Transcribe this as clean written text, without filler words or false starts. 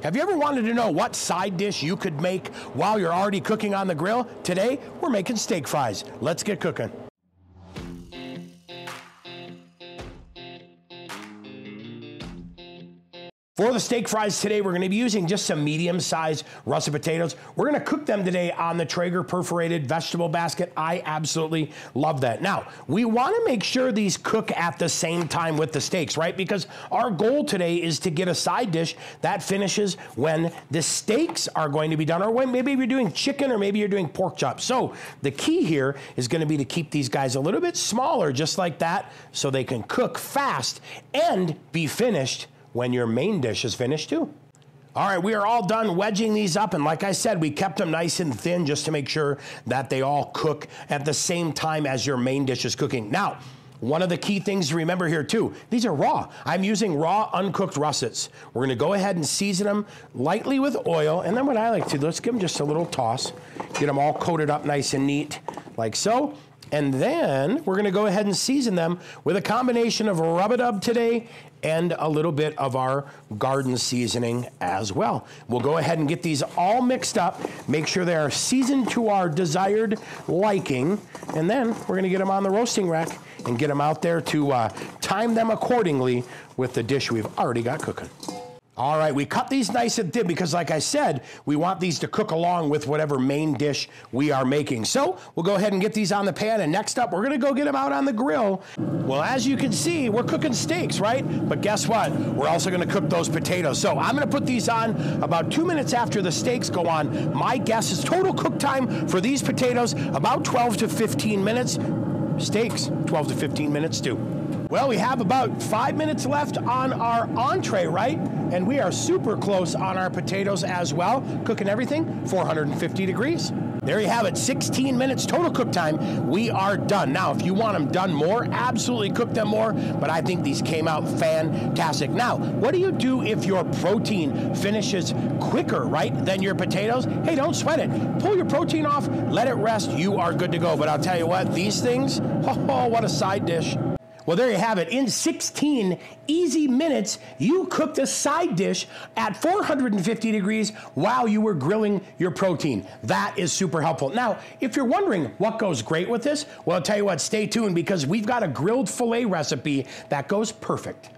Have you ever wanted to know what side dish you could make while you're already cooking on the grill? Today, we're making steak fries. Let's get cooking. For the steak fries today, we're going to be using just some medium-sized russet potatoes. We're going to cook them today on the Traeger perforated vegetable basket. I absolutely love that. Now, we want to make sure these cook at the same time with the steaks, right? Because our goal today is to get a side dish that finishes when the steaks are going to be done, or when maybe you're doing chicken or maybe you're doing pork chops. So the key here is going to be to keep these guys a little bit smaller, just like that, so they can cook fast and be finished when your main dish is finished too. All right, we are all done wedging these up, and like I said, we kept them nice and thin just to make sure that they all cook at the same time as your main dish is cooking. Now, one of the key things to remember here too, these are raw. I'm using raw uncooked russets. We're gonna go ahead and season them lightly with oil, and then what I like to do, let's give them just a little toss, get them all coated up nice and neat, like so. And then we're gonna go ahead and season them with a combination of rub-a-dub today and a little bit of our garden seasoning as well. We'll go ahead and get these all mixed up, make sure they are seasoned to our desired liking, and then we're gonna get them on the roasting rack and get them out there to time them accordingly with the dish we've already got cooking. All right, we cut these nice and thin because, like I said, we want these to cook along with whatever main dish we are making. So we'll go ahead and get these on the pan, and next up, we're gonna go get them out on the grill. Well, as you can see, we're cooking steaks, right? But guess what? We're also gonna cook those potatoes. So I'm gonna put these on about 2 minutes after the steaks go on. My guess is total cook time for these potatoes, about 12 to 15 minutes. Steaks, 12 to 15 minutes too. Well, we have about 5 minutes left on our entree, right? And we are super close on our potatoes as well. Cooking everything, 450 degrees. There you have it, 16 minutes total cook time. We are done. Now, if you want them done more, absolutely cook them more, but I think these came out fantastic. Now, what do you do if your protein finishes quicker, right, than your potatoes? Hey, don't sweat it. Pull your protein off, let it rest, you are good to go. But I'll tell you what, these things, oh, what a side dish. Well, there you have it. In 16 easy minutes, you cooked a side dish at 450 degrees while you were grilling your protein. That is super helpful. Now, if you're wondering what goes great with this, well, I'll tell you what, stay tuned because we've got a grilled filet recipe that goes perfect.